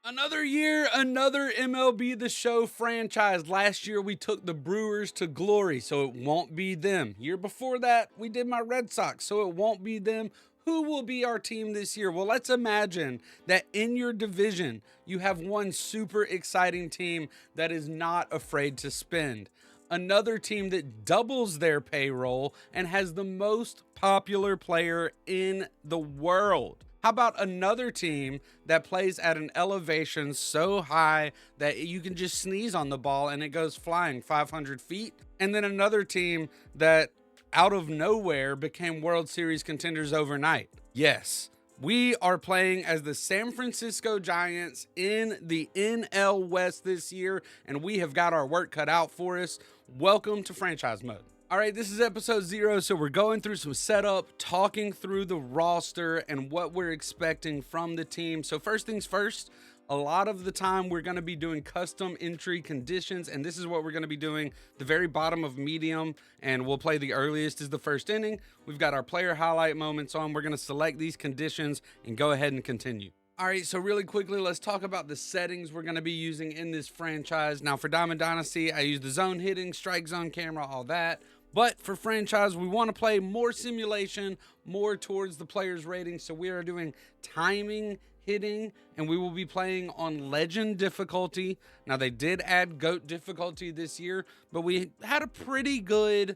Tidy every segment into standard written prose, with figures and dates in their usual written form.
Another year, another MLB The Show franchise. Last year, we took the Brewers to glory, so it won't be them. Year before that, we did my Red Sox, so it won't be them. Who will be our team this year? Well, let's imagine that in your division, you have one super exciting team that is not afraid to spend. Another team that doubles their payroll and has the most popular player in the world. How about another team that plays at an elevation so high that you can just sneeze on the ball and it goes flying 500 feet? And then another team that out of nowhere became World Series contenders overnight. Yes, we are playing as the San Francisco Giants in the NL West this year, and we have got our work cut out for us. Welcome to Franchise Mode. All right, this is episode 0, so we're going through some setup, talking through the roster and what we're expecting from the team. So first things first, a lot of the time we're going to be doing custom entry conditions, and this is what we're going to be doing. The very bottom of medium, and we'll play the earliest is the first inning. We've got our player highlight moments on. We're going to select these conditions and go ahead and continue. All right, so really quickly, let's talk about the settings we're going to be using in this franchise. Now, for Diamond Dynasty, I use the zone hitting, strike zone camera, all that. But for franchise, we want to play more simulation, more towards the player's rating. So we are doing timing hitting, and we will be playing on legend difficulty. Now, they did add GOAT difficulty this year, but we had a pretty good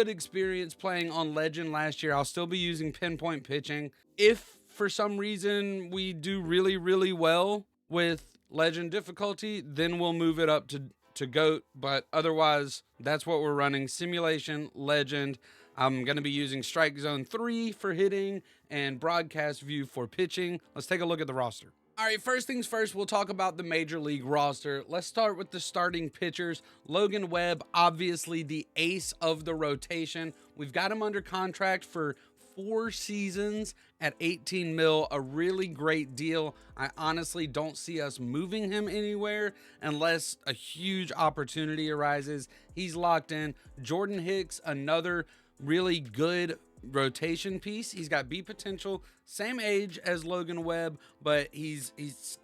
experience playing on legend last year. I'll still be using pinpoint pitching. If for some reason we do really well with legend difficulty, then we'll move it up to GOAT, but otherwise that's what we're running: simulation, legend. I'm going to be using strike zone 3 for hitting and broadcast view for pitching. Let's take a look at the roster. All right, first things first, we'll talk about the major league roster. Let's start with the starting pitchers. Logan Webb, obviously the ace of the rotation. We've got him under contract for 4 seasons at 18 mil, a really great deal. I honestly don't see us moving him anywhere unless a huge opportunity arises. He's locked in. Jordan Hicks, another really good rotation piece. He's got B potential, same age as Logan Webb, but he's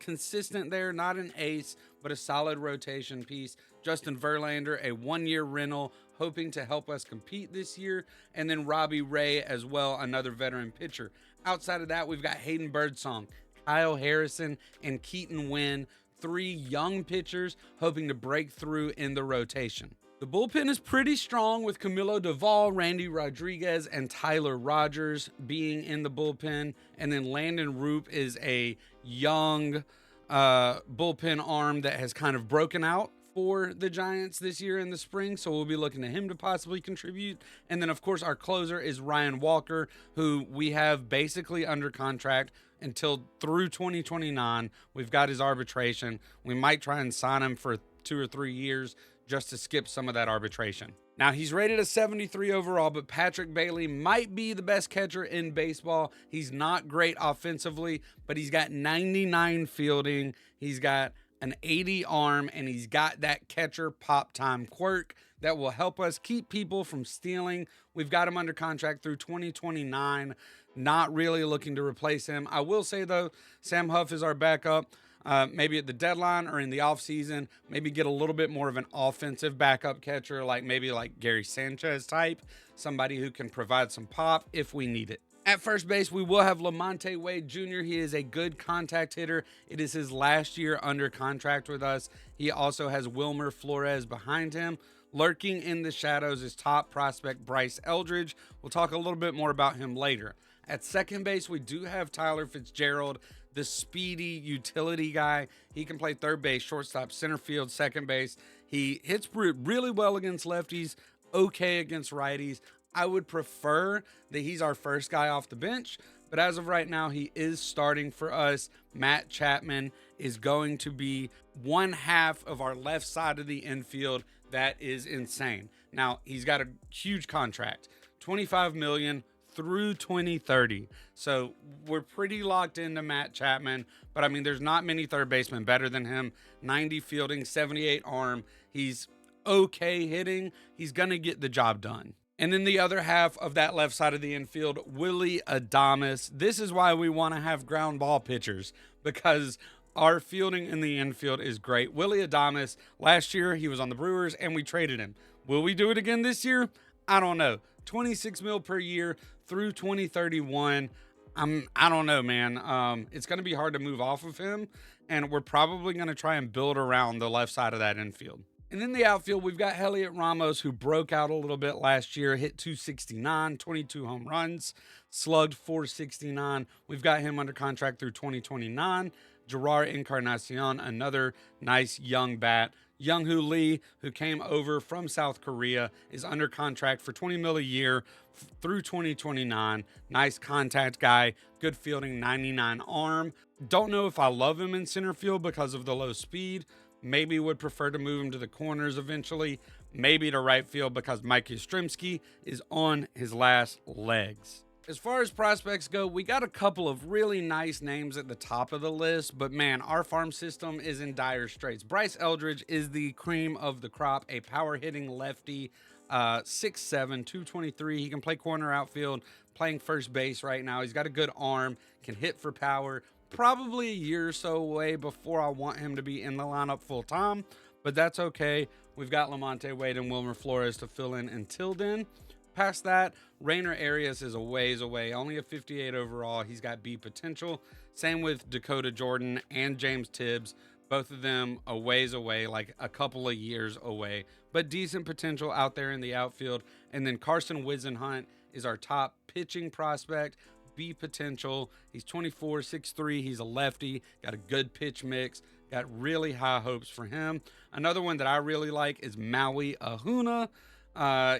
consistent there, not an ace, but a solid rotation piece. Justin Verlander, a 1-year rental, hoping to help us compete this year. And then Robbie Ray as well, another veteran pitcher. Outside of that, we've got Hayden Birdsong, Kyle Harrison, and Keaton Wynn, 3 young pitchers hoping to break through in the rotation. The bullpen is pretty strong with Camilo Doval, Randy Rodriguez, and Tyler Rogers being in the bullpen. And then Landon Roop is a young bullpen arm that has kind of broken out for the Giants this year in the spring, so we'll be looking at him to possibly contribute. And then, of course, our closer is Ryan Walker, who we have basically under contract until through 2029. We've got his arbitration. We might try and sign him for 2 or 3 years just to skip some of that arbitration. Now, he's rated a 73 overall, but Patrick Bailey might be the best catcher in baseball. He's not great offensively, but he's got 99 fielding. He's got an 80 arm, and he's got that catcher pop time quirk that will help us keep people from stealing. We've got him under contract through 2029. Not really looking to replace him. I will say, though, Sam Huff is our backup. Maybe at the deadline or in the offseason, maybe get a little bit more of an offensive backup catcher, like maybe like Gary Sanchez type, somebody who can provide some pop if we need it. At first base, we will have Lamonte Wade Jr. He is a good contact hitter. It is his last year under contract with us. He also has Wilmer Flores behind him. Lurking in the shadows is top prospect Bryce Eldridge. We'll talk a little bit more about him later. At second base, we do have Tyler Fitzgerald, the speedy utility guy. He can play third base, shortstop, center field, second base. He hits really well against lefties, okay against righties. I would prefer that he's our first guy off the bench, but as of right now, he is starting for us. Matt Chapman is going to be 1/2 of our left side of the infield. That is insane. Now, he's got a huge contract, $25 million through 2030. So we're pretty locked into Matt Chapman, but I mean, there's not many third basemen better than him. 90 fielding, 78 arm. He's okay hitting. He's going to get the job done. And then the other half of that left side of the infield, Willie Adames. This is why we want to have ground ball pitchers, because Our fielding in the infield is great. Willie Adames, last year he was on the Brewers and we traded him. Will we do it again this year? I don't know. 26 mil per year through 2031. I don't know, man. It's going to be hard to move off of him, and we're probably going to try and build around the left side of that infield. And in the outfield, we've got Heliot Ramos, who broke out a little bit last year, hit 269, 22 home runs, slugged 469. We've got him under contract through 2029. Gerard Encarnacion, another nice young bat. Young-Hoo Lee, who came over from South Korea, is under contract for 20 mil a year through 2029. Nice contact guy, good fielding, 99 arm. Don't know if I love him in center field because of the low speed. Maybe would prefer to move him to the corners eventually. Maybe to right field because Mike Yastrzemski is on his last legs. As far as prospects go, we got a couple of really nice names at the top of the list, but man, our farm system is in dire straits. Bryce Eldridge is the cream of the crop, a power hitting lefty, 6'7", 223. He can play corner outfield, playing first base right now. He's got a good arm, can hit for power. Probably a year or so away before I want him to be in the lineup full time, but that's okay. We've got Lamonte Wade and Wilmer Flores to fill in until then. Past that, Rainer Arias is a ways away, only a 58 overall. He's got B potential. Same with Dakota Jordan and James Tibbs. Both of them a ways away, like a couple of years away, but decent potential out there in the outfield. And then Carson Wisenhunt is our top pitching prospect. B potential. He's 24, 6'3". He's a lefty, got a good pitch mix, got really high hopes for him. Another one that I really like is Maui Ahuna.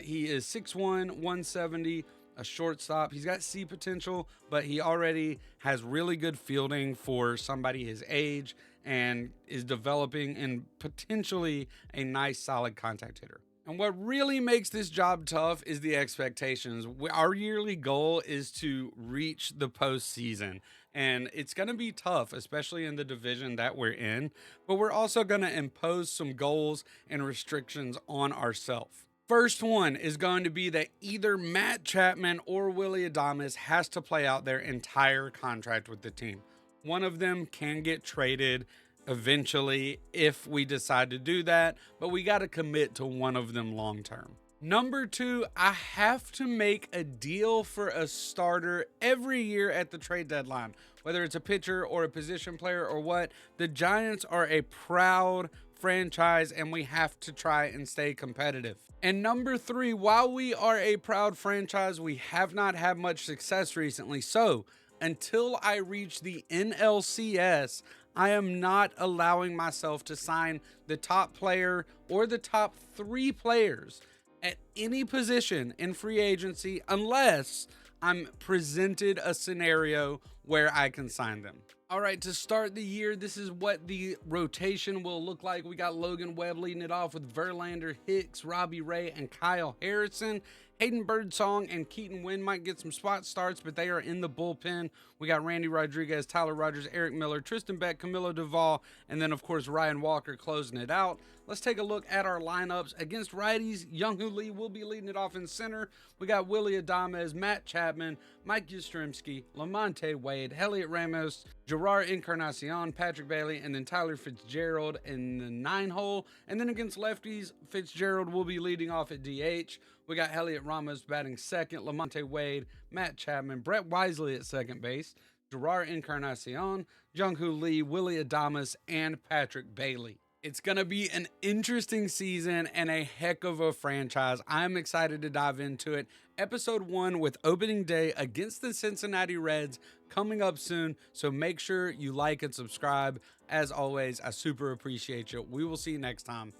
He is 6'1", 170, a shortstop. He's got C potential, but he already has really good fielding for somebody his age and is developing in potentially a nice solid contact hitter. And what really makes this job tough is the expectations. Our yearly goal is to reach the postseason, and it's going to be tough, especially in the division that we're in, but we're also going to impose some goals and restrictions on ourselves. First one is going to be that either Matt Chapman or Willie Adames has to play out their entire contract with the team. One of them can get traded eventually if we decide to do that, but we got to commit to one of them long term. Number two, I have to make a deal for a starter every year at the trade deadline, whether it's a pitcher or a position player or what. The Giants are a proud franchise and we have to try and stay competitive. And number three, while we are a proud franchise, we have not had much success recently. So until I reach the NLCS, I am not allowing myself to sign the top player or the top three players at any position in free agency unless I'm presented a scenario where I can sign them. All right, to start the year, this is what the rotation will look like. We got Logan Webb leading it off with Verlander, Hicks, Robbie Ray, and Kyle Harrison. Hayden Birdsong and Keaton Wynn might get some spot starts, but they are in the bullpen. We got Randy Rodriguez, Tyler Rogers, Eric Miller, Tristan Beck, Camilo Duvall, and then, of course, Ryan Walker closing it out. Let's take a look at our lineups. Against righties, Young-Hoo Lee will be leading it off in center. We got Willie Adames, Matt Chapman, Mike Yastrzemski, Lamonte Wade, Heliot Ramos, Gerard Encarnacion, Patrick Bailey, and then Tyler Fitzgerald in the 9-hole. And then against lefties, Fitzgerald will be leading off at DH. We got Heliot Ramos batting second, Lamonte Wade, Matt Chapman, Brett Wisely at second base, Gerard Encarnacion, Young-Hoo Lee, Willie Adames, and Patrick Bailey. It's going to be an interesting season and a heck of a franchise. I'm excited to dive into it. Episode 1 with opening day against the Cincinnati Reds coming up soon. So make sure you like and subscribe. As always, I super appreciate you. We will see you next time.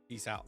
Peace out.